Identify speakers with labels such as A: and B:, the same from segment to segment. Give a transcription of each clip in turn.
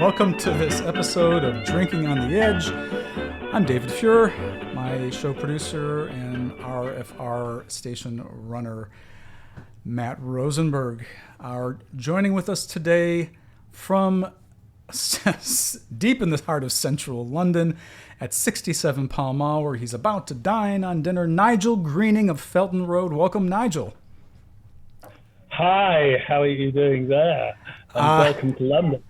A: welcome to this episode of Drinking on the Edge. I'm David Fuhrer, my show producer and RFR station runner, Matt Rosenberg, are joining with us today from deep in the heart of central London at 67 Pall Mall, where he's about to dine on dinner, Nigel Greening of Felton Road. Welcome, Nigel.
B: Hi, how are you doing there? And welcome to London.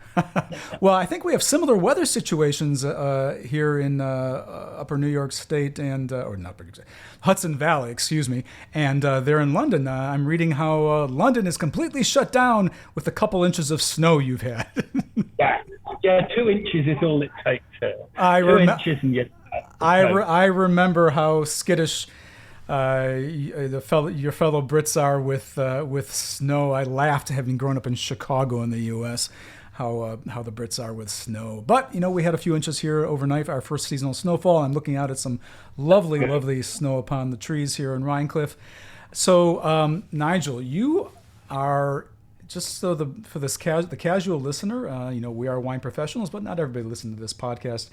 A: Well, I think we have similar weather situations here in Upper New York State and or not Upper New York State, Hudson Valley, excuse me. And there in London, I'm reading how London is completely shut down with a couple inches of snow you've had.
B: yeah, 2 inches is all it takes.
A: 2
B: inches and you're
A: I remember how skittish your fellow Brits are with snow. I laughed, having grown up in Chicago in the U.S., how the Brits are with snow. But we had a few inches here overnight, our first seasonal snowfall. I'm looking out at some lovely snow upon the trees here in Rhinecliff. So Nigel, you are, just so for the casual listener, we are wine professionals, but not everybody listening to this podcast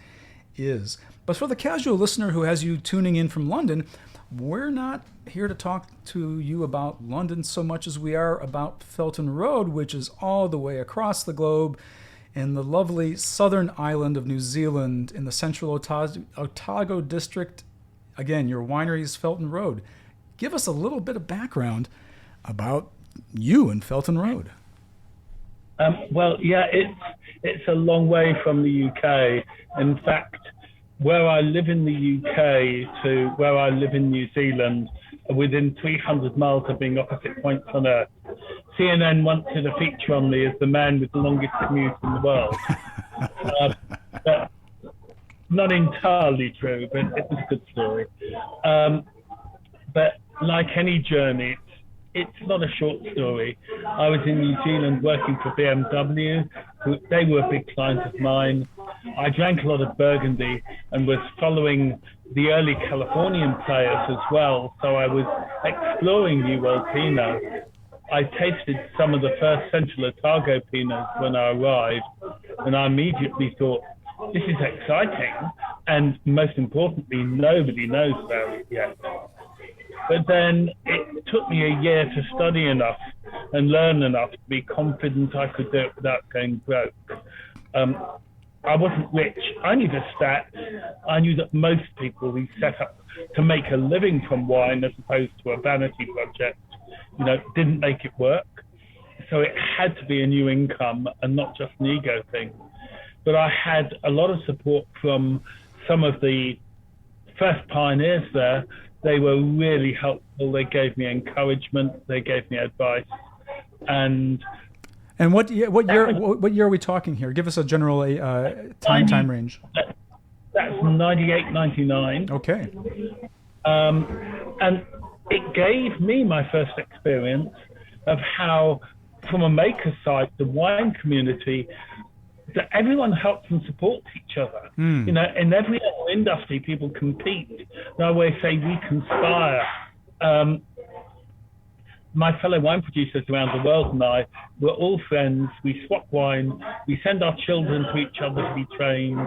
A: is. But for the casual listener who has you tuning in from London, we're not here to talk to you about London so much as we are about Felton Road, which is all the way across the globe in the lovely southern island of New Zealand in the central Otago district. Again, your winery is Felton Road. Give us a little bit of background about you and Felton Road.
B: It's a long way from the UK. In fact, where I live in the UK to where I live in New Zealand are within 300 miles of being opposite points on Earth. CNN once did a feature on me as the man with the longest commute in the world. But not entirely true, but it was a good story. But like any journey, it's not a short story. I was in New Zealand working for BMW. They were a big client of mine. I drank a lot of Burgundy and was following the early Californian players as well. So I was exploring New World Pinot. I tasted some of the first Central Otago Pinots when I arrived, and I immediately thought, this is exciting. And most importantly, nobody knows about it yet. But then it took me a year to study enough and learn enough to be confident I could do it without going broke. I wasn't rich. I knew the stats. I knew that most people we set up to make a living from wine as opposed to a vanity project, didn't make it work. So it had to be a new income and not just an ego thing. But I had a lot of support from some of the first pioneers there. They were really helpful. They gave me encouragement. They gave me advice. And
A: what year are we talking here? Give us a general time range.
B: That's 98, 99.
A: Okay.
B: And it gave me my first experience of how, from a maker side, the wine community, that everyone helps and supports each other. In every other industry, people compete. And I always say we conspire. My fellow wine producers around the world and I, we're all friends. We swap wine. We send our children to each other to be trained.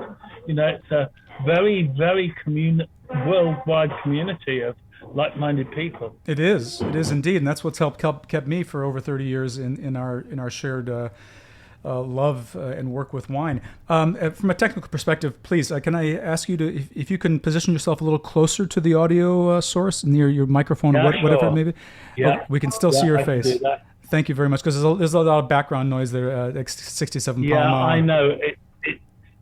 B: It's a very, very worldwide community of like-minded people. It is
A: indeed, and that's what's kept me for over 30 years in our shared love and work with wine. From a technical perspective, please, can I ask you to, if you can position yourself a little closer to the audio source, near your microphone, or whatever it may be?
B: Yeah.
A: We can still see your
B: I
A: face.
B: can do that.
A: Thank you very much, because there's a lot of background noise there. 67 Pall Mall.
B: Yeah, I know.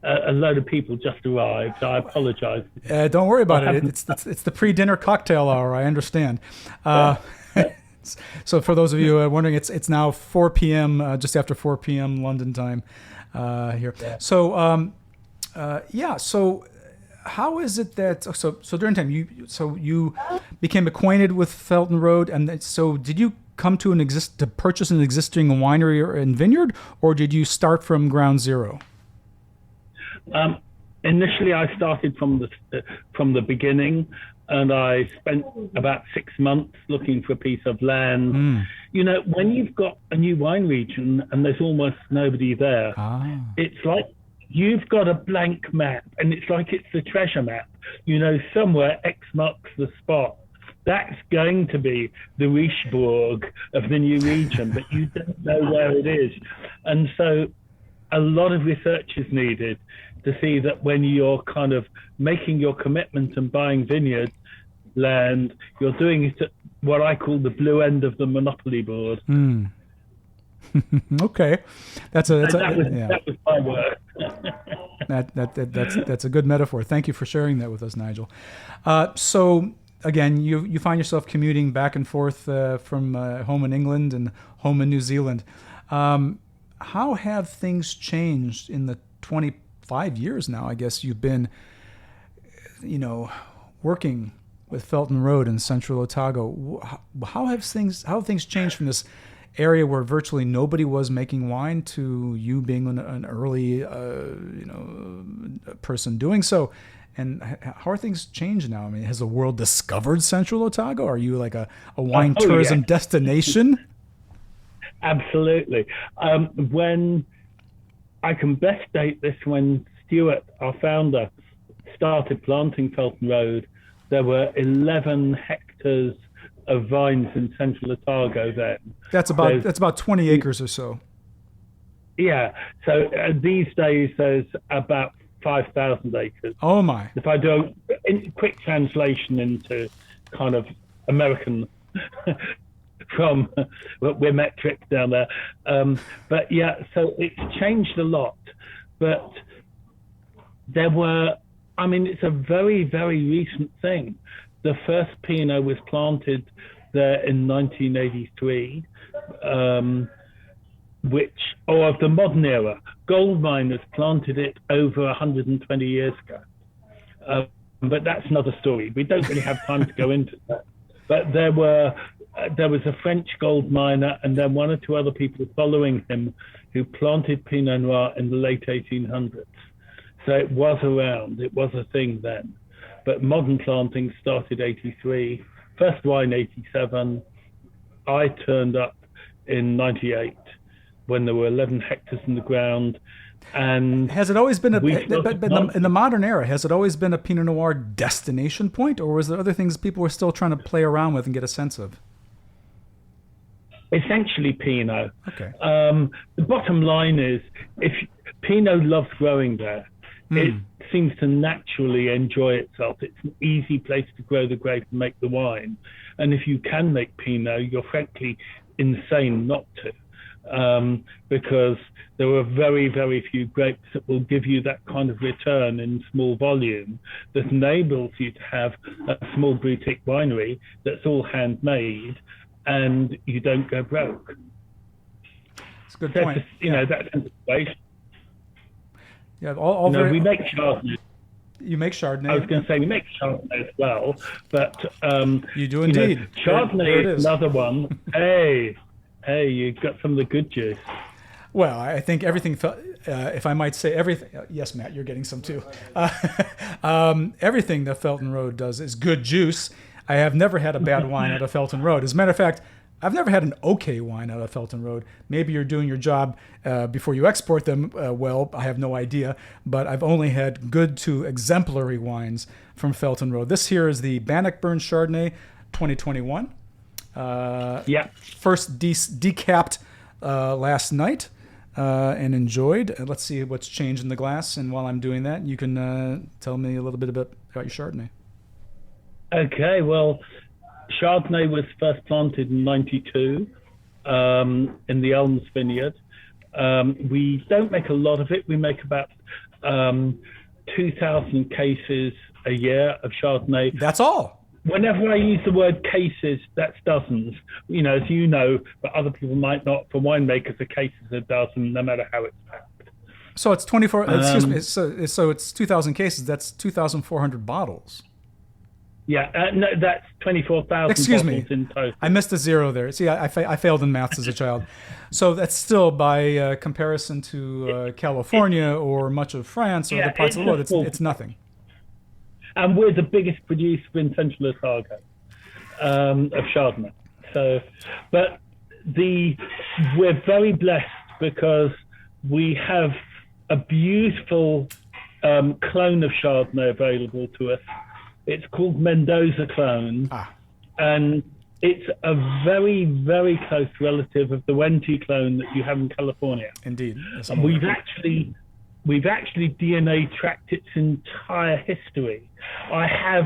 B: A load of people just arrived. I apologize.
A: Don't worry about it. It's the pre-dinner cocktail hour. I understand. So for those of you wondering, it's now 4 p.m., just after 4 p.m. London time here.
B: Yeah.
A: So, so how is it that, so during time, you became acquainted with Felton Road, and so did you come to purchase an existing winery and vineyard, or did you start from ground zero?
B: Initially, I started from the beginning. And I spent about 6 months looking for a piece of land. When you've got a new wine region and there's almost nobody there, it's like you've got a blank map, and it's like it's the treasure map. You know, somewhere X marks the spot. That's going to be the Rieslings of the new region, but you don't know where it is. And so a lot of research is needed to see that when you're kind of making your commitment and buying vineyard land, you're doing it at what I call the blue end of the monopoly board.
A: Okay, that
B: was my work.
A: that's a good metaphor. Thank you for sharing that with us, Nigel. So again, you find yourself commuting back and forth from home in England and home in New Zealand. How have things changed in the 25 years now, I guess you've been, working with Felton Road in central Otago? How have things changed from this area where virtually nobody was making wine to you being an early, person doing so? And how are things changed now? I mean, has the world discovered central Otago? Are you like a wine tourism destination?
B: Absolutely. When I can best date this, when Stuart, our founder, started planting Felton Road, there were 11 hectares of vines in central Otago then.
A: That's about 20 acres or so.
B: Yeah. So these days there's about 5,000 acres.
A: Oh my!
B: If I do a quick translation into kind of American. From we're metric down there, but yeah, so it's changed a lot. But it's a very, very recent thing. The first Pinot was planted there in 1983, of the modern era. Gold miners planted it over 120 years ago. But that's another story. We don't really have time to go into that. But there was a French gold miner and then one or two other people following him who planted Pinot Noir in the late 1800s. So it was around, it was a thing then. But modern planting started 83, first wine 87. I turned up in 98 when there were 11 hectares in the ground. And
A: has it always been in the modern era, has it always been a Pinot Noir destination point, or was there other things people were still trying to play around with and get a sense of?
B: Essentially Pinot.
A: Okay.
B: The bottom line is, if Pinot loves growing there, it seems to naturally enjoy itself. It's an easy place to grow the grape and make the wine. And if you can make Pinot, you're frankly insane not to. Because there are very, very few grapes that will give you that kind of return in small volume that enables you to have a small boutique winery that's all handmade and you don't go broke.
A: That's a good point.
B: That's the situation.
A: Yeah,
B: we make Chardonnay.
A: You make Chardonnay?
B: I was going to say we make Chardonnay as well, but
A: you do indeed.
B: Chardonnay is another one. Hey, you got some of the good juice.
A: Well, I think everything, if I might say everything, yes, Matt, you're getting some too. Everything that Felton Road does is good juice. I have never had a bad wine out of Felton Road. As a matter of fact, I've never had an okay wine out of Felton Road. Maybe you're doing your job before you export them well. I have no idea. But I've only had good to exemplary wines from Felton Road. This here is the Bannockburn Chardonnay 2021. First decapped last night and enjoyed. Let's see what's changed in the glass. And while I'm doing that, you can tell me a little bit about your Chardonnay.
B: Okay, well, Chardonnay was first planted in 92 in the Elms Vineyard. We don't make a lot of it. We make about 2,000 cases a year of Chardonnay.
A: That's all.
B: Whenever I use the word cases, that's dozens. As you know, but other people might not. For winemakers, a case is a dozen, no matter how it's packed.
A: So it's 24. Excuse me. So it's 2,000 cases. That's 2,400 bottles.
B: Yeah, no, that's 24,000
A: Excuse
B: bottles
A: me.
B: in total.
A: I missed a zero there. See, I failed in maths as a child. So that's still, by comparison to California or much of France or other parts of the world, it's nothing.
B: And we're the biggest producer in Central Otago of Chardonnay. So, but we're very blessed because we have a beautiful clone of Chardonnay available to us. It's called Mendoza clone, and it's a very, very close relative of the Wente clone that you have in California.
A: Indeed.
B: And we've actually DNA tracked its entire history. I have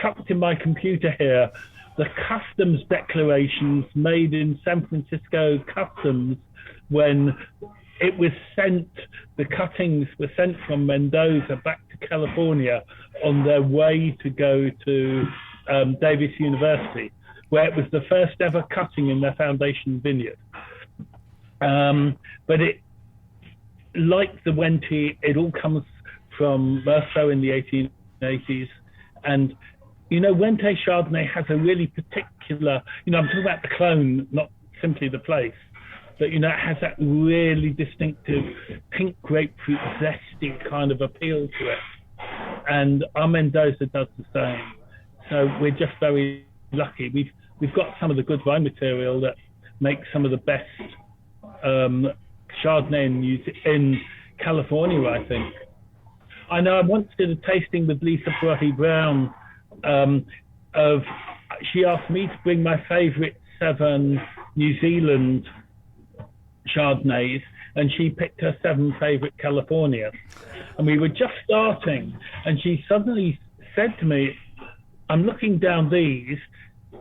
B: tucked in my computer here the customs declarations made in San Francisco Customs when it was sent, the cuttings were sent from Mendoza back to California on their way to go to Davis University, where it was the first ever cutting in their foundation vineyard. But it, like the Wente, it all comes from Meursault in the 1880s. And, you know, Wente Chardonnay has a really particular, you know, I'm talking about the clone, not simply the place, but, you know, it has that really distinctive pink grapefruit zesty kind of appeal to it. And our Mendoza does the same. So we're just very lucky. We've got some of the good vine material that makes some of the best Chardonnay in California, I think. I know I once did a tasting with Lisa Brothy Brown she asked me to bring my favorite 7 New Zealand Chardonnays, and she picked her 7 favorite California. And we were just starting, and she suddenly said to me, I'm looking down these,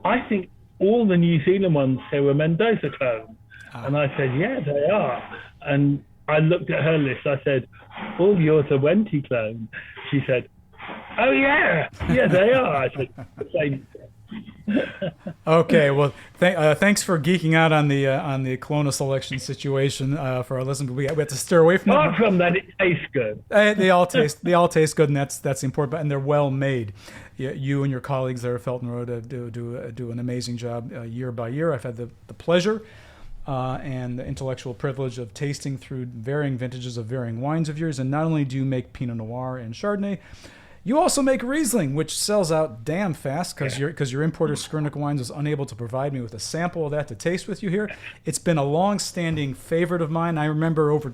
B: I think all the New Zealand ones here are Mendoza clone. And I said, yeah, they are. And I looked at her list, I said, all yours are Wente clone. She said, oh yeah, they are. I said, same.
A: Okay, well, thanks for geeking out on the clonal selection situation for our listeners. We have to steer away from
B: Apart from that, it tastes good.
A: They all taste good, and that's important. And they're well made. You and your colleagues there at Felton Road do an amazing job year by year. I've had the pleasure and the intellectual privilege of tasting through varying vintages of varying wines of yours. And not only do you make Pinot Noir and Chardonnay, you also make Riesling, which sells out damn fast because your importer Skurnik Wines was unable to provide me with a sample of that to taste with you here. It's been a long-standing favorite of mine. I remember over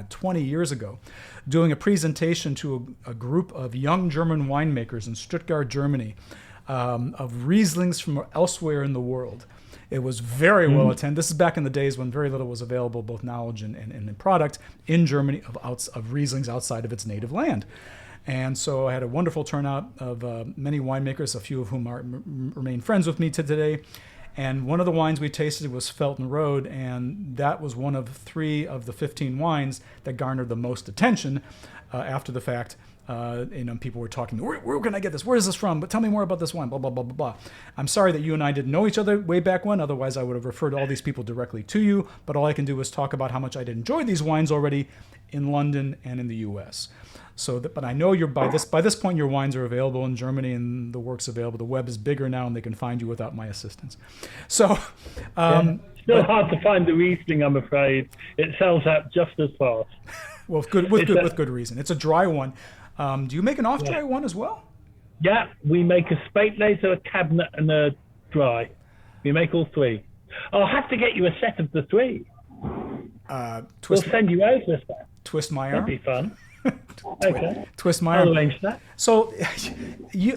A: 20 years ago, doing a presentation to a group of young German winemakers in Stuttgart, Germany, of Rieslings from elsewhere in the world. It was very well attended. This is back in the days when very little was available, both knowledge and product in Germany of Rieslings outside of its native land. And so I had a wonderful turnout of many winemakers, a few of whom remain friends with me to today. And one of the wines we tasted was Felton Road, and that was one of 3 of the 15 wines that garnered the most attention after the fact. People were talking, where can I get this? Where is this from? But tell me more about this wine, blah, blah, blah, blah, blah. I'm sorry that you and I didn't know each other way back when. Otherwise, I would have referred all these people directly to you. But all I can do is talk about how much I'd enjoyed these wines already in London and in the U.S. But I know by this point your wines are available in Germany and the work's available. The web is bigger now, and they can find you without my assistance. So,
B: still hard to find the Riesling, I'm afraid. It sells out just as fast.
A: Well, with good reason. It's a dry one. Do you make an off-dry one as well?
B: Yeah, we make a Spätlese, a Cabinet, and a dry. We make all 3. I'll have to get you a set of the 3. We'll send you over a set.
A: Twist my arm.
B: That'd be fun. Okay.
A: Twist my arm.
B: I'll arrange that.
A: So,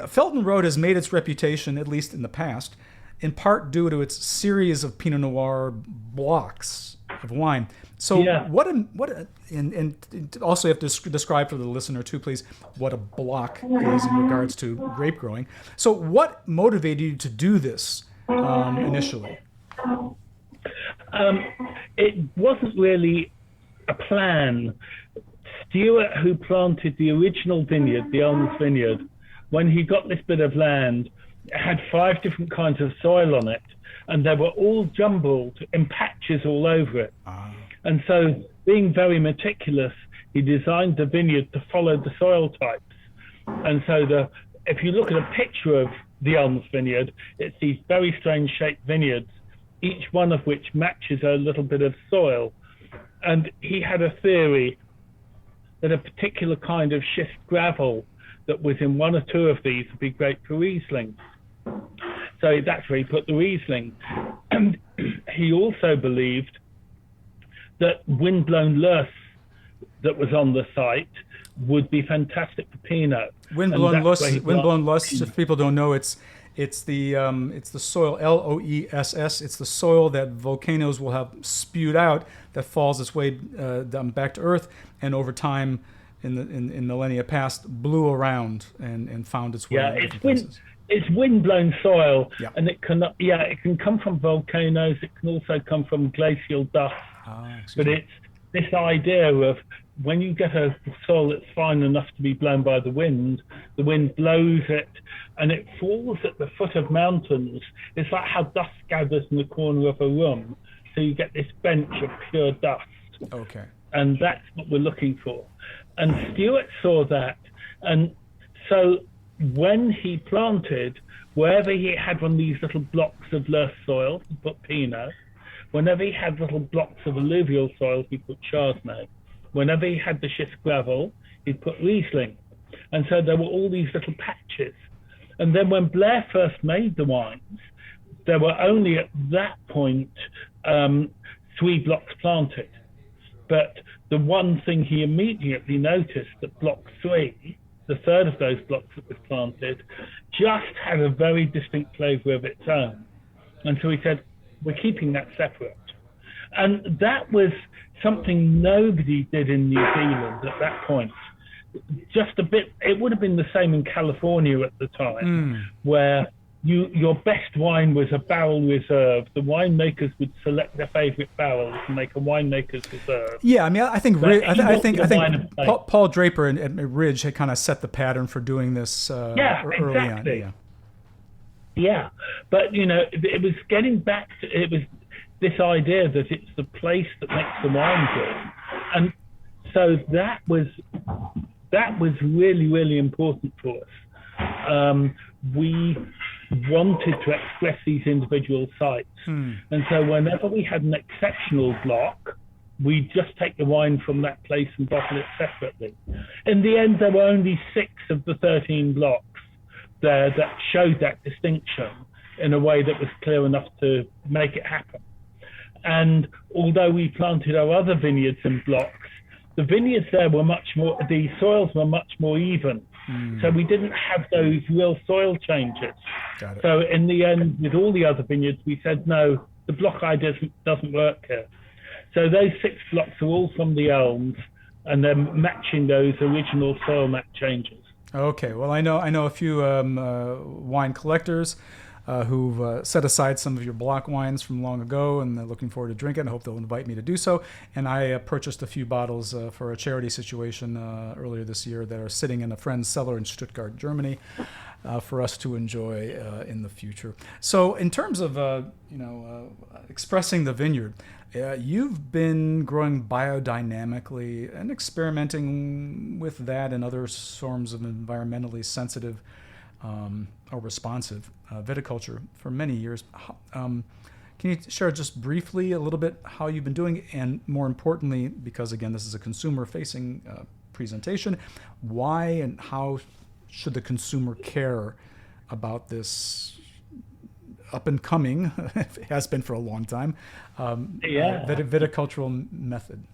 A: Felton Road has made its reputation, at least in the past, in part due to its series of Pinot Noir blocks of wine. So, and also you have to describe for the listener too, please, what a block is in regards to grape growing. So, what motivated you to do this initially?
B: It wasn't really a plan. Stuart, who planted the original vineyard, the Elms Vineyard, when he got this bit of land, had 5 different kinds of soil on it, and they were all jumbled in patches all over it. And so, being very meticulous, he designed the vineyard to follow the soil types. And so, if you look at a picture of the Elms Vineyard, it's these very strange shaped vineyards, each one of which matches a little bit of soil. And he had a theory that a particular kind of schist gravel that was in 1 or 2 of these would be great for Riesling. So that's where he put the Riesling. And he also believed that windblown loess that was on the site would be fantastic for Pinot.
A: Windblown Lust. If people don't know, it's the soil, LOESS. It's the soil that volcanoes will have spewed out that falls its way down back to Earth, and over time, in millennia past, blew around and found its way.
B: Yeah, it's windblown soil,
A: yeah.
B: And it can come from volcanoes. It can also come from glacial dust. But it's this idea of when you get a soil that's fine enough to be blown by the wind blows it and it falls at the foot of mountains. It's like how dust gathers in the corner of a room. So you get this bench of pure dust.
A: Okay.
B: And that's what we're looking for. And Stuart saw that. And so when he planted, wherever he had one of these little blocks of loess soil, he put Pinot. Whenever he had little blocks of alluvial soil, he put Chardonnay. Whenever he had the schist gravel, he'd put Riesling. And so there were all these little patches. And then when Blair first made the wines, there were only at that point 3 blocks planted. But the one thing he immediately noticed that block 3, the third of those blocks that was planted, just had a very distinct flavour of its own. And so he said, we're keeping that separate. And that was something nobody did in New Zealand at that point. Just a bit, it would have been the same in California at the time, where your best wine was a barrel reserve. The winemakers would select their favourite barrels and make a winemaker's reserve.
A: Yeah, I mean, I think Paul Draper at Ridge had kind of set the pattern for doing this early
B: exactly.
A: on.
B: Yeah, but it was getting back to it was this idea that it's the place that makes the wine good, and so that was really, really important for us. We wanted to express these individual sites, and so whenever we had an exceptional block, we just take the wine from that place and bottle it separately. In the end, there were only 6 of the 13 blocks there that showed that distinction in a way that was clear enough to make it happen. And although we planted our other vineyards in blocks, the vineyards there were the soils were much more even. So we didn't have those real soil changes.
A: Got it.
B: So in the end, with all the other vineyards, we said, no, the block idea doesn't work here. So those 6 blocks are all from the elms, and they're matching those original soil map changes.
A: Okay, well, I know a few wine collectors who've set aside some of your block wines from long ago, and they're looking forward to drinking it. I hope they'll invite me to do so. And I purchased a few bottles for a charity situation earlier this year that are sitting in a friend's cellar in Stuttgart, Germany, for us to enjoy in the future. So, in terms of expressing the vineyard, you've been growing biodynamically and experimenting with that and other forms of environmentally sensitive or responsive viticulture for many years. Can you share just briefly a little bit how you've been doing it, and more importantly, because again this is a consumer-facing presentation, why and how should the consumer care about this up and coming, it has been for a long time, viticultural method?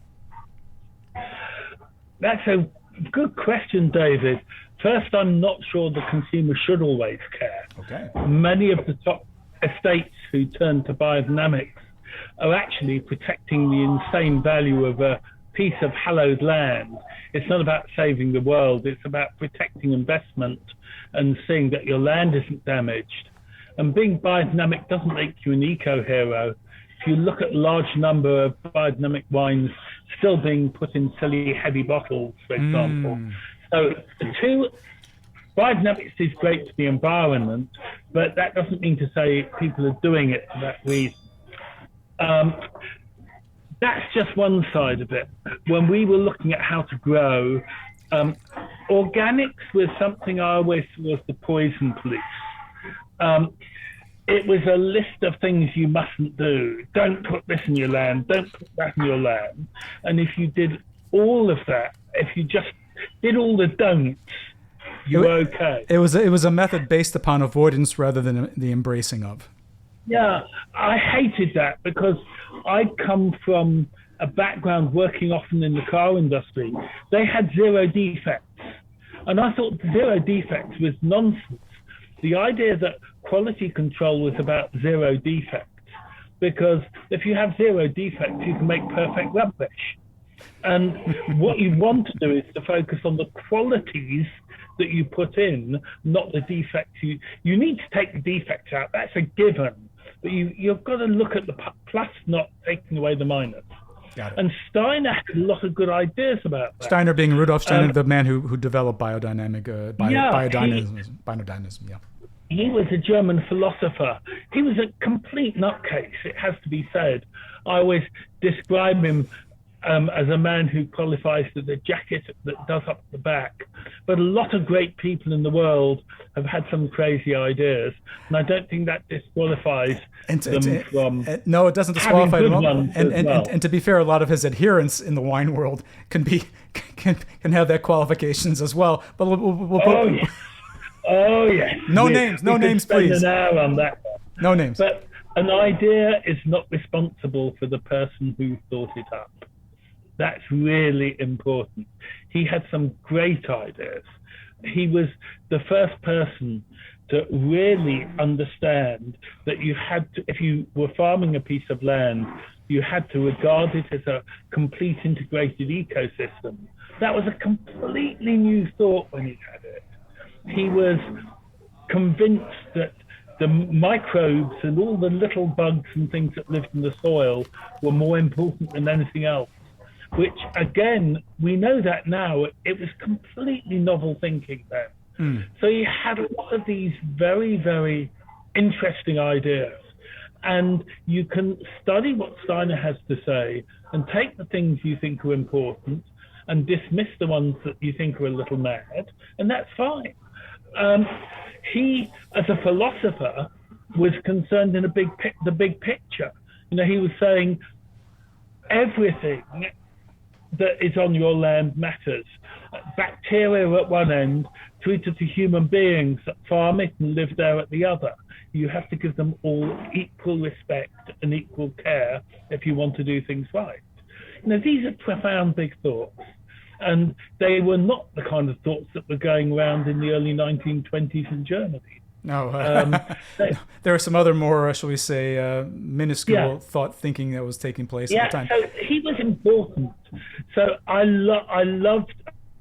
A: That's
B: a good question, David. First, I'm not sure the consumer should always care.
A: Okay.
B: Many of the top estates who turn to biodynamics are actually protecting the insane value of a piece of hallowed land. It's not about saving the world. It's about protecting investment and seeing that your land isn't damaged. And being biodynamic doesn't make you an eco-hero. If you look at a large number of biodynamic wines still being put in silly heavy bottles, for example. So biodynamics is great for the environment, but that doesn't mean to say people are doing it for that reason. That's just one side of it. When we were looking at how to grow, organics was something I always was the poison police. It was a list of things you mustn't do. Don't put this in your land. Don't put that in your land. And if you did all of that, if you just did all the don'ts, you were okay.
A: It was a method based upon avoidance rather than the embracing of.
B: Yeah, I hated that because I come from a background working often in the car industry, they had zero defects. And I thought zero defects was nonsense. The idea that quality control was about zero defects, because if you have zero defects, you can make perfect rubbish. And what you want to do is to focus on the qualities that you put in, not the defects. You need to take the defects out. That's a given. But you've got to look at the plus, not taking away the minus.
A: Got it.
B: And Steiner had a lot of good ideas about that.
A: Steiner being Rudolf Steiner, the man who developed biodynamism. Yeah.
B: He was a German philosopher. He was a complete nutcase, it has to be said. I always describe him as a man who qualifies to the jacket that does up the back. But a lot of great people in the world have had some crazy ideas, and I don't think that disqualifies them from.
A: No, it doesn't disqualify them.
B: Well.
A: And to be fair, a lot of his adherents in the wine world can have that qualifications as well. But
B: Oh yes.
A: No names, please.
B: An hour on that.
A: No names.
B: But an idea is not responsible for the person who thought it up. That's really important. He had some great ideas. He was the first person to really understand that you had to, if you were farming a piece of land, you had to regard it as a complete integrated ecosystem. That was a completely new thought when he had it. He was convinced that the microbes and all the little bugs and things that lived in the soil were more important than anything else, which, again, we know that now. It was completely novel thinking then. So he had a lot of these very, very interesting ideas. And you can study what Steiner has to say and take the things you think are important and dismiss the ones that you think are a little mad, and that's fine. He, as a philosopher, was concerned in the big picture. You know, he was saying everything that is on your land matters. Bacteria at one end, treated to human beings that farm it and live there at the other. You have to give them all equal respect and equal care if you want to do things right. You know, these are profound big thoughts. And they were not the kind of thoughts that were going around in the early 1920s in Germany.
A: No, there are some other more, shall we say, minuscule thought thinking that was taking place at the time.
B: So he was important. So I loved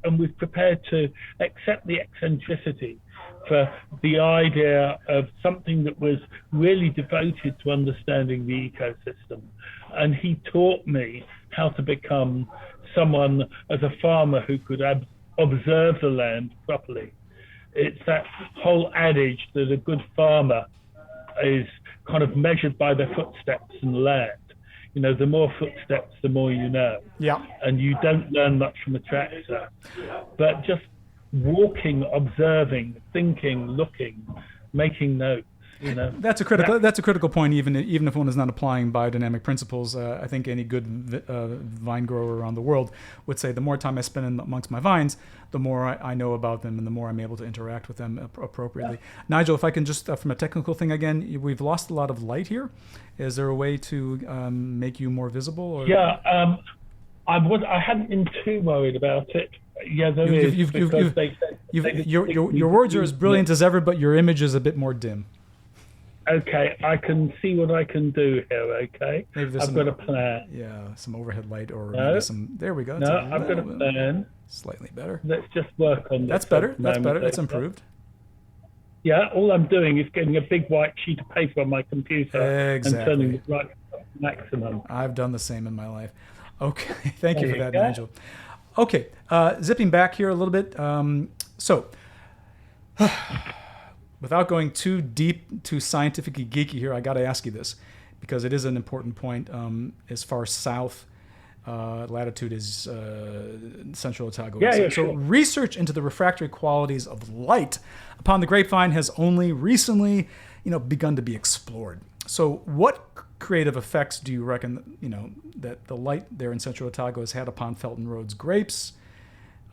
B: and was prepared to accept the eccentricity for the idea of something that was really devoted to understanding the ecosystem. And he taught me how to become someone as a farmer who could observe the land properly. It's that whole adage that a good farmer is kind of measured by their footsteps in the land. You know, the more footsteps, the more you know. Yeah. And you don't learn much from a tractor. But just walking, observing, thinking, looking, making notes. You know, that's a
A: critical point. Even if one is not applying biodynamic principles, I think any good vine grower around the world would say the more time I spend amongst my vines, the more I know about them, and the more I'm able to interact with them appropriately. Yeah. Nigel, if I can just from a technical thing again, we've lost a lot of light here. Is there a way to make you more visible? Or?
B: Yeah, I hadn't been too worried about it. Yeah, there is.
A: Your words are as brilliant as ever, but your image is a bit more dim.
B: Okay, I can see what I can do here, okay? I've got a plan.
A: Yeah, some overhead light or maybe some... There we go.
B: No, I've got a plan.
A: Slightly better.
B: Let's just work on this.
A: That's better. That's improved.
B: Yeah, all I'm doing is getting a big white sheet of paper on my computer and turning it right to maximum.
A: I've done the same in my life. Okay, thank you for that, Nigel. Okay, zipping back here a little bit. Without going too deep, too scientifically geeky here, I got to ask you this, because it is an important point. As far south latitude is central Otago. So research into the refractory qualities of light upon the grapevine has only recently, begun to be explored. So what creative effects do you reckon, that the light there in central Otago has had upon Felton Road's grapes,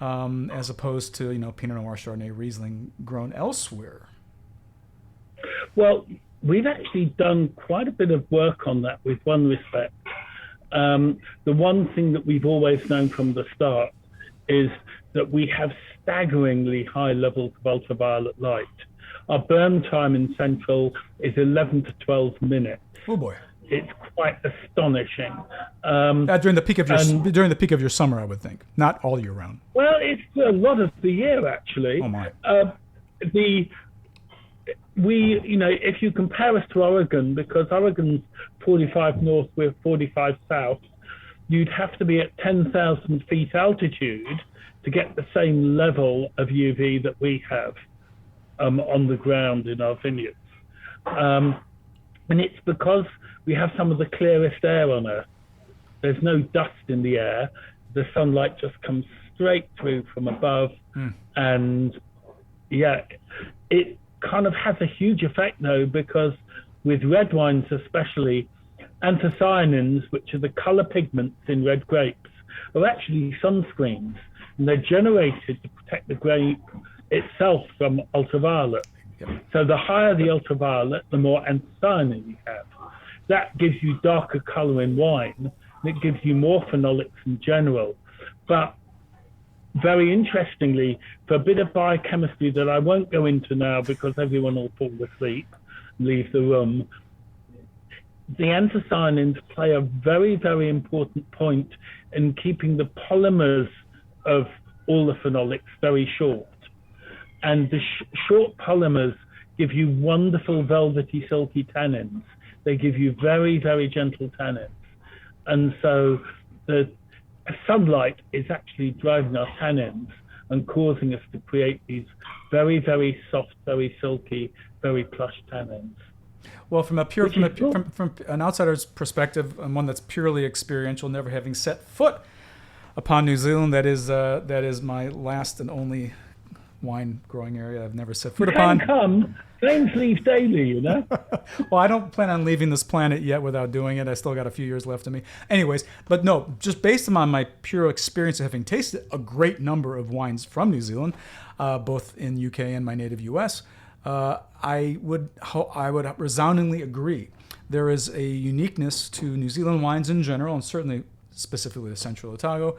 A: as opposed to, Pinot Noir, Chardonnay, Riesling grown elsewhere?
B: Well, we've actually done quite a bit of work on that with one respect. The one thing that we've always known from the start is that we have staggeringly high levels of ultraviolet light. Our burn time in Central is 11 to 12 minutes.
A: Oh boy.
B: It's quite astonishing.
A: During the peak of your summer, I would think, not all year round.
B: Well, it's a lot of the year actually.
A: Oh my.
B: If you compare us to Oregon, because Oregon's 45 north, we're 45 south, you'd have to be at 10,000 feet altitude to get the same level of UV that we have on the ground in our vineyards. And it's because we have some of the clearest air on Earth. There's no dust in the air. The sunlight just comes straight through from above. And yeah, it kind of has a huge effect though, because with red wines especially, anthocyanins, which are the color pigments in red grapes, are actually sunscreens, and they're generated to protect the grape itself from ultraviolet. So the higher the ultraviolet, the more anthocyanin you have. That gives you darker color in wine, and it gives you more phenolics in general. But very interestingly, for a bit of biochemistry that I won't go into now because everyone will fall asleep and leave the room, the anthocyanins play a very, very important point in keeping the polymers of all the phenolics very short. And the short polymers give you wonderful velvety, silky tannins. They give you very, very gentle tannins. And so the sunlight is actually driving our tannins and causing us to create these very, very soft, very silky, very plush tannins.
A: Well, from an outsider's perspective, and one that's purely experiential, never having set foot upon New Zealand, that is my last and only wine growing area I've never set foot upon.
B: Planes leave daily, you know.
A: Well, I don't plan on leaving this planet yet without doing it. I still got a few years left of me. Anyways, but no, just based on my pure experience of having tasted a great number of wines from New Zealand, both in UK and my native US, I would resoundingly agree. There is a uniqueness to New Zealand wines in general, and certainly specifically the Central Otago,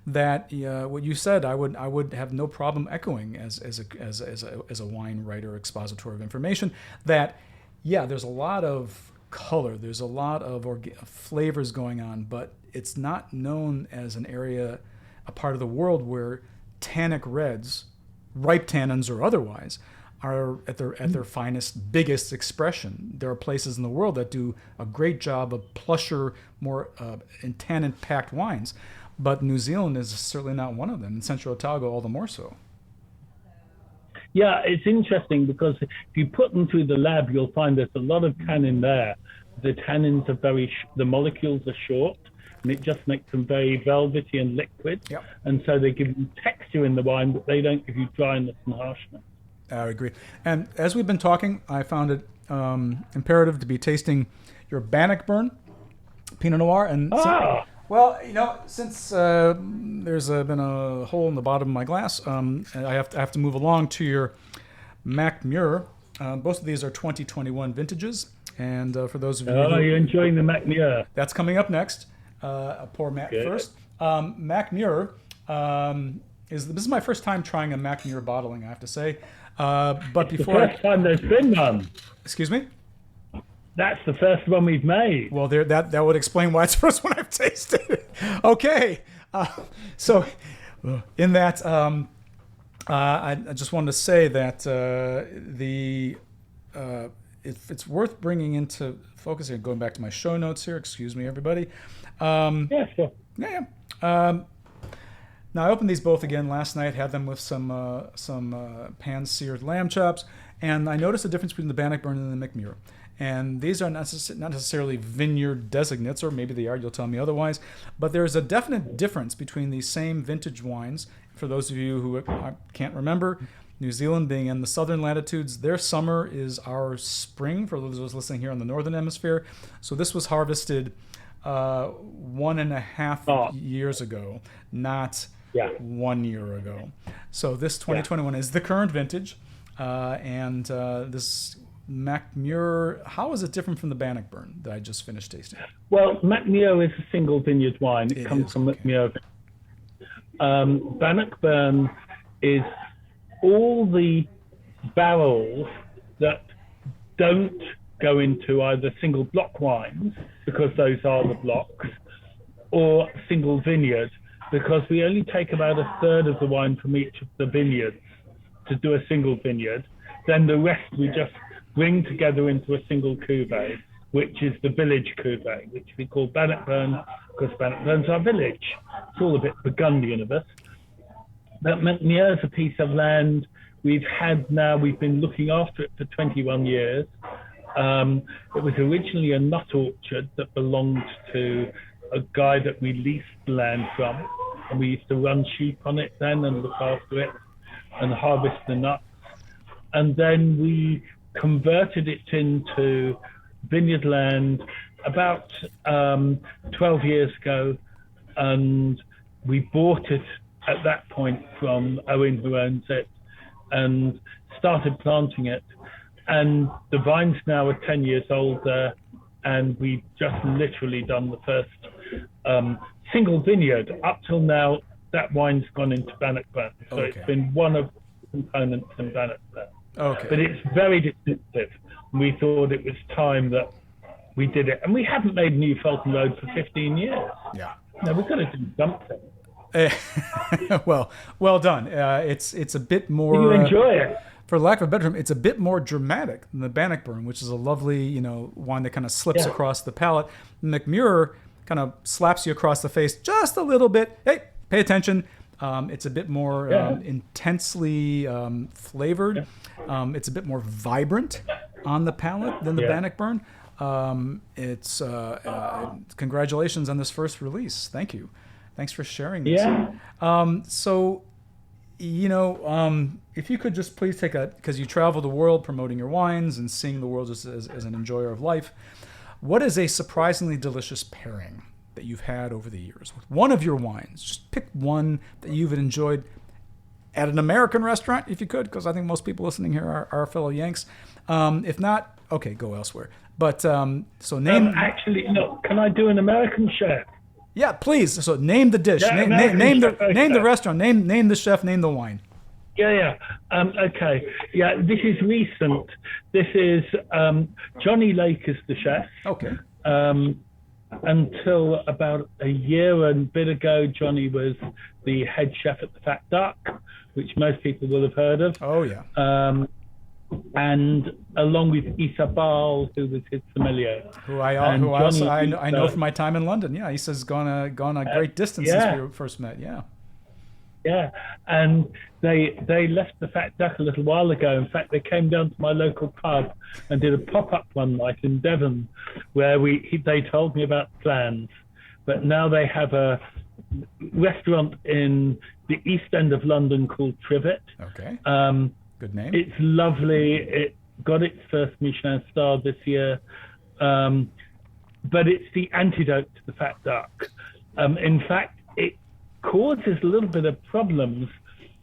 A: that what you said I would have no problem echoing as a wine writer, expositor of information. That there's a lot of color, there's a lot of flavors going on, but it's not known as an area, a part of the world where tannic reds, ripe tannins or otherwise, are at their finest, biggest expression. There are places in the world that do a great job of plusher, more tannin-packed wines, but New Zealand is certainly not one of them, and Central Otago all the more so.
B: Yeah, it's interesting because if you put them through the lab, you'll find there's a lot of tannin there. The tannins are the molecules are short, and it just makes them very velvety and liquid.
A: Yep.
B: And so they give you texture in the wine, but they don't give you dryness and harshness.
A: I agree. And as we've been talking, I found it imperative to be tasting your Bannockburn Pinot Noir. And since there's been a hole in the bottom of my glass, I have to move along to your Mac Muir. Both of these are 2021 vintages. And for those of you
B: you're enjoying the Mac Muir.
A: That's coming up next. I'll pour Mac first. Mac Muir this is my first time trying a Mac Muir bottling, I have to say. But
B: it's the first time there's been one.
A: Excuse me?
B: That's the first one we've made.
A: Well, that would explain why it's the first one I've tasted. Okay. So in that, I just wanted to say that it's worth bringing into focus here, going back to my show notes here. Excuse me, everybody.
B: Yeah, sure.
A: Yeah. Now, I opened these both again last night, had them with some pan-seared lamb chops, and I noticed a difference between the Bannockburn and the McMuir. And these are not necessarily vineyard designates, or maybe they are, you'll tell me otherwise, but there's a definite difference between these same vintage wines. For those of you who can't remember, New Zealand being in the southern latitudes, their summer is our spring, for those of us listening here in the northern hemisphere. So this was harvested 1.5 years ago, not 1 year ago. So this 2021 is the current vintage, and this Macmuir, how is it different from the Bannockburn that I just finished tasting?
B: Well, Macmuir is a single vineyard wine. It comes from
A: okay.
B: Macmuir. Bannockburn is all the barrels that don't go into either single block wines, because those are the blocks, or single vineyard, because we only take about a third of the wine from each of the vineyards to do a single vineyard. Then the rest we just bring together into a single cuvee, which is the village cuvee, which we call Bannockburn, because Bannockburn's our village. It's all a bit Burgundian of us. But Macmuir is a piece of land we've been looking after it for 21 years. It was originally a nut orchard that belonged to a guy that we leased land from, and we used to run sheep on it then and look after it and harvest the nuts. And then we converted it into vineyard land about 12 years ago, and we bought it at that point from Owen, who owns it, and started planting it. And the vines now are 10 years old there, and we've just literally done the first single vineyard. Up till now, that wine's gone into Bannockburn. So
A: Okay.
B: It's been one of the components in Bannockburn.
A: Okay.
B: But it's very distinctive. We thought it was time that we did it. And we haven't made New Felton Road for 15 years.
A: Yeah.
B: No, we've got to do something.
A: Well done. It's a bit more.
B: You enjoy it.
A: For lack of a better term, it's a bit more dramatic than the Bannockburn, which is a lovely, wine that kind of slips across the palate. Macmuir kind of slaps you across the face just a little bit. Hey, pay attention. It's a bit more intensely flavored. It's a bit more vibrant on the palate than the Bannockburn. Congratulations on this first release. Thank you. Thanks for sharing this.
B: Yeah.
A: If you could just please because you travel the world promoting your wines and seeing the world as an enjoyer of life, what is a surprisingly delicious pairing that you've had over the years with one of your wines? Just pick one that you've enjoyed at an American restaurant, if you could, because I think most people listening here are fellow Yanks. If not, okay, go elsewhere. But so name.
B: Actually, no. Can I do an American chef?
A: Yeah, please. So name the dish.
B: Yeah,
A: name the restaurant. Name the chef. Name the wine.
B: Yeah. Okay. Yeah, this is recent. This is Johnny Lake is the chef.
A: Okay.
B: Until about a year and a bit ago, Johnny was the head chef at the Fat Duck, which most people will have heard of.
A: Oh yeah.
B: And along with Isabel, who was his sommelier.
A: Who I know from my time in London. Yeah, Isa's gone a great distance since we first met. Yeah.
B: Yeah, and they left the Fat Duck a little while ago. In fact, they came down to my local pub and did a pop-up one night in Devon, where they told me about plans. But now they have a restaurant in the East End of London called Trivet.
A: Okay. Good name.
B: It's lovely. It got its first Michelin star this year, but it's the antidote to the Fat Duck. In fact, it causes a little bit of problems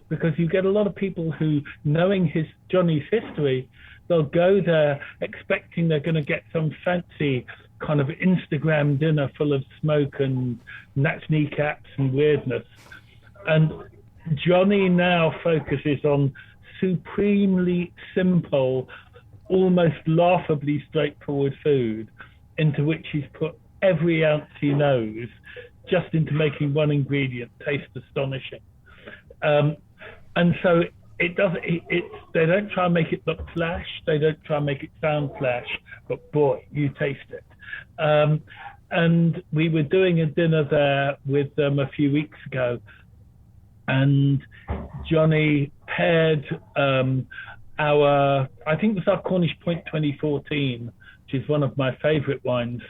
B: because you get a lot of people who, knowing Johnny's history, they'll go there expecting they're going to get some fancy kind of Instagram dinner full of smoke and gnat's kneecaps and weirdness. And Johnny now focuses on supremely simple, almost laughably straightforward food into which he's put every ounce he knows just into making one ingredient taste astonishing. And so they don't try and make it look flash, they don't try and make it sound flash, but boy, you taste it. And we were doing a dinner there with them a few weeks ago, and Johnny paired I think it was our Cornish Point 2014, which is one of my favorite wines,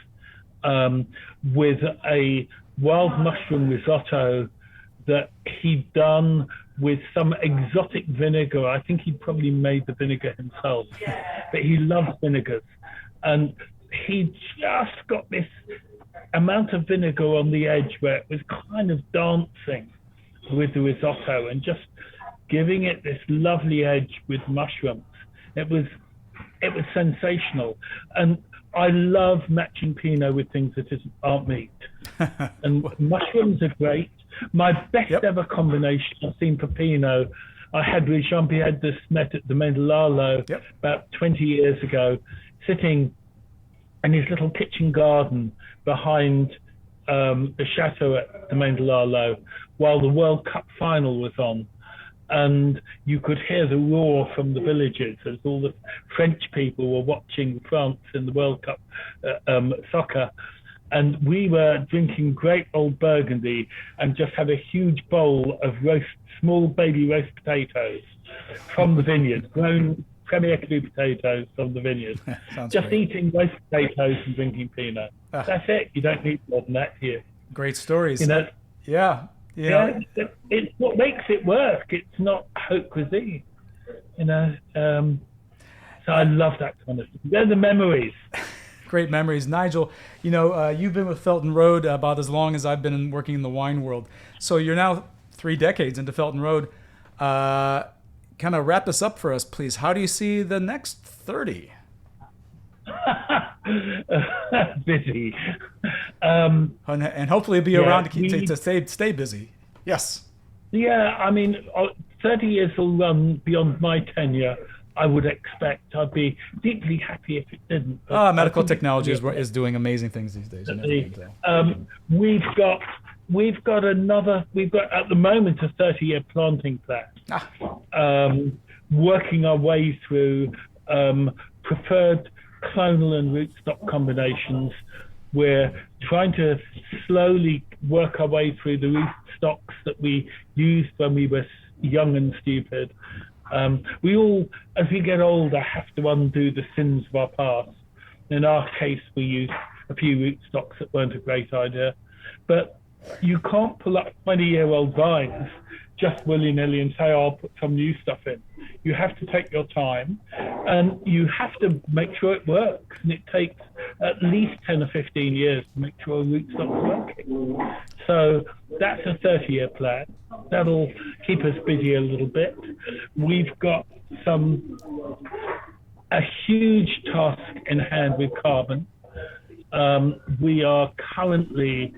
B: with a wild mushroom risotto that he'd done with some exotic vinegar. I think he'd probably made the vinegar himself, but he loves vinegars. And he just got this amount of vinegar on the edge where it was kind of dancing with the risotto and just giving it this lovely edge with mushrooms. It it was sensational. And I love matching Pinot with things that aren't meat. And mushrooms are great. My best ever combination I've seen for Pinot, I had with Jean-Pierre de Smet at Domaine de l'Arlo about 20 years ago, sitting in his little kitchen garden behind the chateau at Domaine de l'Arlo while the World Cup final was on. And you could hear the roar from the villages as all the French people were watching France in the World Cup soccer. And we were drinking great old Burgundy and just had a huge bowl of small baby roast potatoes from the vineyard, grown Premier Cru potatoes from the vineyard. Just great. Eating roast potatoes and drinking Pinot. That's it. You don't need more than that here.
A: Great stories.
B: You know?
A: Yeah.
B: It's what makes it work. It's not haute cuisine, you know. So I love that kind of thing. They're the memories.
A: Great memories. Nigel, you know, you've been with Felton Road about as long as I've been working in the wine world. So you're now 3 decades into Felton Road. Kind of wrap this up for us, please. How do you see the next 30?
B: Busy.
A: And hopefully be around to stay busy. Yes.
B: Yeah, I mean, 30 years will run beyond my tenure. I would expect. I'd be deeply happy if it didn't.
A: Medical technology is doing amazing things these days.
B: We've got at the moment a 30-year planting plan. Working our way through preferred clonal and rootstock combinations. We're trying to slowly work our way through the rootstocks that we used when we were young and stupid. We all, as we get older, have to undo the sins of our past. In our case, we used a few rootstocks that weren't a great idea. But you can't pull up 20-year-old vines just willy-nilly and say, I'll put some new stuff in. You have to take your time, and you have to make sure it works. And it takes at least 10 or 15 years to make sure a rootstock's working. So that's a 30-year plan. That'll keep us busy a little bit. We've got a huge task in hand with carbon. We are currently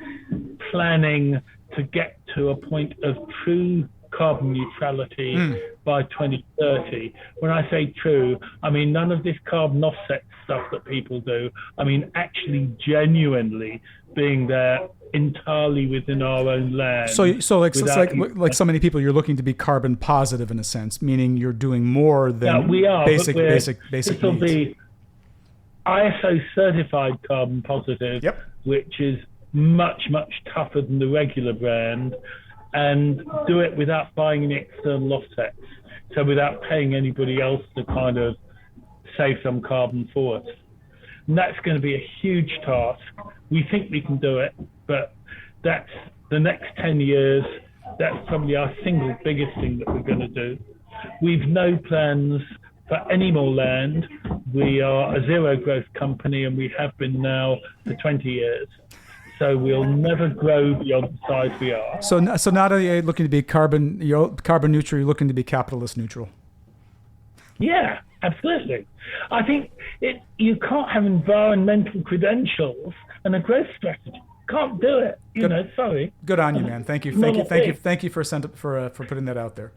B: planning to get to a point of true carbon neutrality by 2030. When I say true, I mean none of this carbon offset stuff that people do. I mean actually genuinely being there entirely within our own land.
A: So like so many people, you're looking to be carbon positive in a sense, meaning you're doing more than basic
B: this will
A: needs.
B: Be ISO certified carbon positive, which is much tougher than the regular brand, and do it without buying any external offsets, so without paying anybody else to kind of save some carbon for us. And that's going to be a huge task. We think we can do it, but that's the next 10 years. That's probably our single biggest thing that we're going to do. We've no plans for any more land. We are a zero growth company, and we have been now for 20 years. So we'll never grow beyond the size we are.
A: So not only are you looking to be carbon neutral, you're looking to be capitalist neutral.
B: Yeah, absolutely. I think you can't have environmental credentials and a growth strategy. Can't do it. Sorry.
A: Good on you, man. Thank you for putting that out there.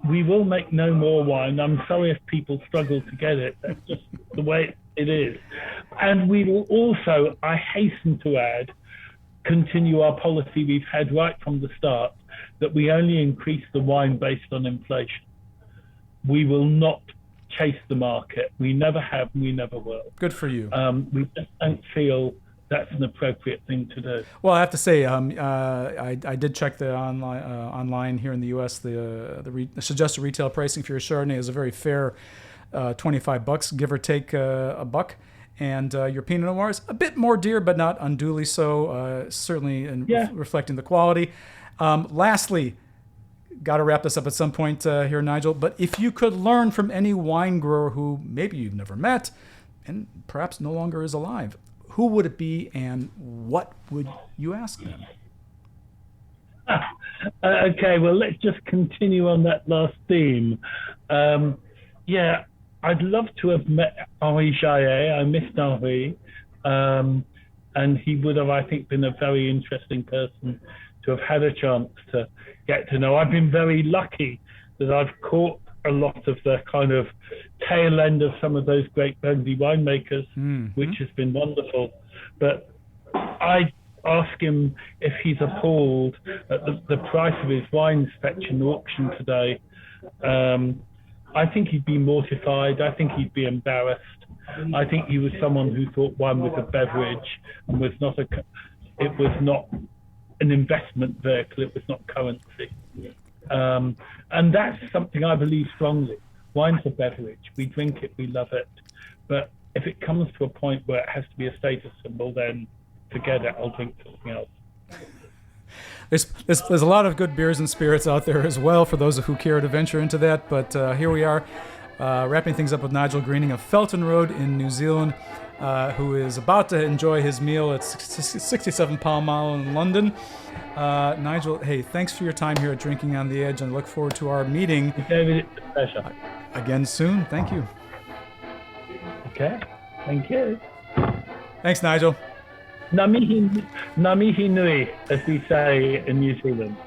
B: We will make no more wine. I'm sorry if people struggle to get it. That's just the way it is. And we will also, I hasten to add, continue our policy we've had right from the start, that we only increase the wine based on inflation. We will not chase the market. We never have, we never will.
A: Good for you.
B: We just don't feel that's an appropriate thing to do.
A: Well, I have to say, I did check the online here in the U.S. The suggested retail pricing for your Chardonnay is a very fair $25, give or take a buck. And your Pinot Noir is a bit more dear, but not unduly so, certainly reflecting the quality. Lastly, got to wrap this up at some point here, Nigel, but if you could learn from any wine grower who maybe you've never met and perhaps no longer is alive, who would it be and what would you ask them?
B: Okay, well, let's just continue on that last theme. Yeah, I'd love to have met Henri Jaillet. I missed Henri. And he would have, I think, been a very interesting person to have had a chance to get to know. I've been very lucky that I've caught a lot of the kind of tail end of some of those great Burgundy winemakers, which has been wonderful. But I ask him if he's appalled at the price of his wines fetch in the auction today. I think he'd be mortified. I think he'd be embarrassed. I think he was someone who thought wine was a beverage and was not it was not an investment vehicle. It was not currency. And that's something I believe strongly. Wine's a beverage. We drink it, we love it. But if it comes to a point where it has to be a status symbol, then forget it. I'll drink something else.
A: There's a lot of good beers and spirits out there as well for those who care to venture into that. But here we are, wrapping things up with Nigel Greening of Felton Road in New Zealand, who is about to enjoy his meal at 67 Pall Mall in London. Nigel, hey, thanks for your time here at Drinking on the Edge, and I look forward to our meeting.
B: David, it's a pleasure.
A: Again soon. Thank you.
B: Okay, thank you.
A: Thanks, Nigel.
B: Namihi nui, as we say in New Zealand.